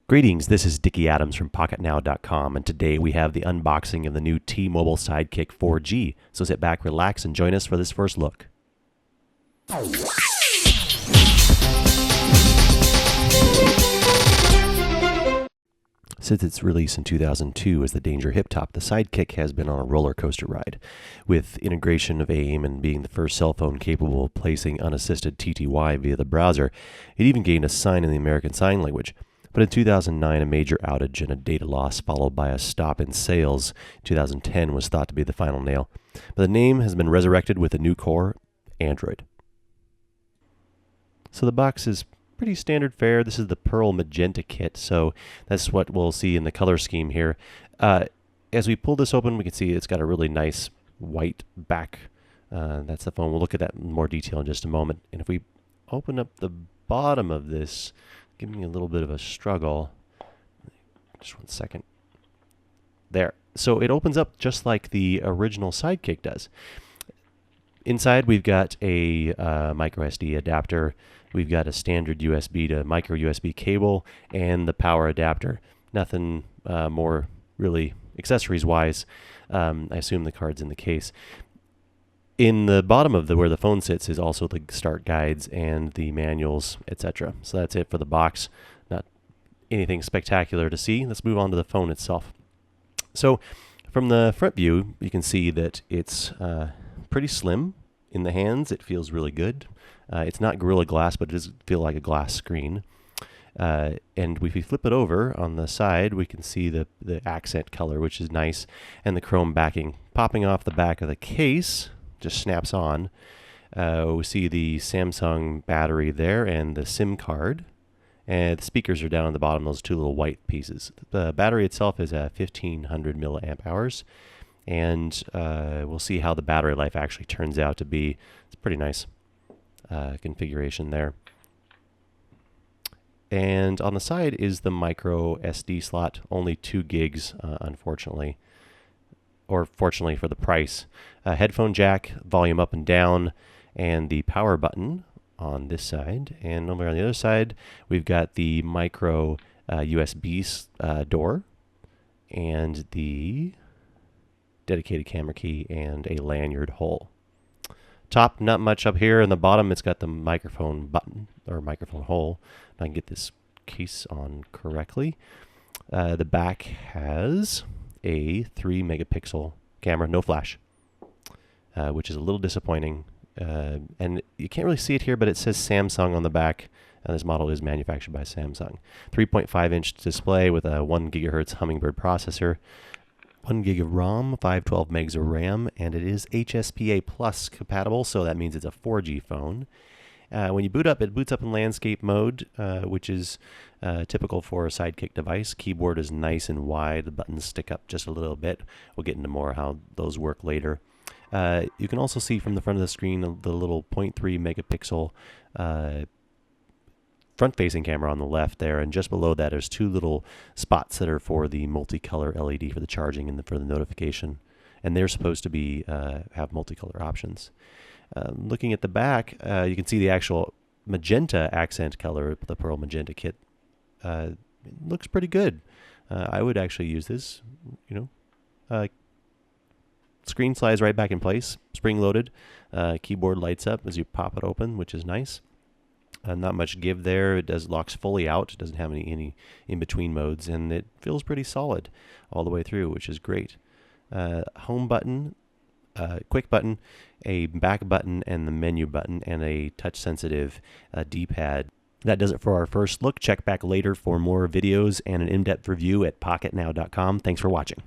Greetings, this is Dickie Adams from Pocketnow.com, and today we have the unboxing of the new T-Mobile Sidekick 4G. So sit back, relax, and join us for this first look. Since its release in 2002 as the Danger Hip Top, the Sidekick has been on a roller coaster ride. With integration of AIM and being the first cell phone capable of placing unassisted TTY via the browser, it even gained a sign in the American Sign Language. But in 2009, a major outage and a data loss followed by a stop in sales in 2010 was thought to be the final nail. But the name has been resurrected with a new core, Android. So the box is pretty standard fare. This is the Pearl Magenta kit, so that's what we'll see in the color scheme here. As we pull this open, we can see it's got a really nice white back. That's the phone. We'll look at that in more detail in just a moment. And if we open up the bottom of this, give me a little bit of a struggle. Just one second. There. So it opens up just like the original Sidekick does. Inside, we've got a microSD adapter. We've got a standard USB to micro USB cable and the power adapter. Nothing more really accessories-wise. I assume the card's in the case. In the bottom of where the phone sits is also the start guides and the manuals, etc. So that's it for the box. Not anything spectacular to see. Let's move on to the phone itself. So from the front view, you can see that it's pretty slim in the hands. It feels really good. It's not Gorilla Glass, but it does feel like a glass screen. And if we flip it over on the side, we can see the accent color, which is nice, and the chrome backing. Popping off the back of the case, just snaps on. We see the Samsung battery there and the SIM card. And the speakers are down at the bottom, those two little white pieces. The battery itself is 1,500 milliamp hours. And we'll see how the battery life actually turns out to be. It's pretty nice configuration there. And on the side is the micro SD slot, only 2 gigs, unfortunately. Or fortunately for the price. Headphone jack, volume up and down, and the power button on this side. And over on the other side, we've got the micro USB door, and the dedicated camera key, and a lanyard hole. Top, not much up here. In the bottom, it's got the microphone button, or microphone hole. If I can get this case on correctly. The back has a 3 megapixel camera, no flash, which is a little disappointing. And you can't really see it here, but it says Samsung on the back. This model is manufactured by Samsung. 3.5-inch display with a 1 gigahertz Hummingbird processor, 1 gig of ROM, 512 megs of RAM, and it is HSPA Plus compatible, so that means it's a 4G phone. When you boot up, it boots up in landscape mode, which is typical for a Sidekick device. Keyboard is nice and wide. The buttons stick up just a little bit. We'll get into more how those work later. You can also see from the front of the screen the little 0.3 megapixel front-facing camera on the left there, and just below that there's 2 little spots that are for the multicolor LED for the charging and for the notification. And they're supposed to be have multicolor options. Looking at the back, you can see the actual magenta accent color, the Pearl Magenta kit. It looks pretty good. I would actually use this. Screen slides right back in place, spring-loaded. Keyboard lights up as you pop it open, which is nice. Not much give there. It locks fully out. It doesn't have any in-between modes, and it feels pretty solid all the way through, which is great. Home button, quick button, a back button, and the menu button, and a touch-sensitive D-pad. That does it for our first look. Check back later for more videos and an in-depth review at Pocketnow.com. Thanks for watching.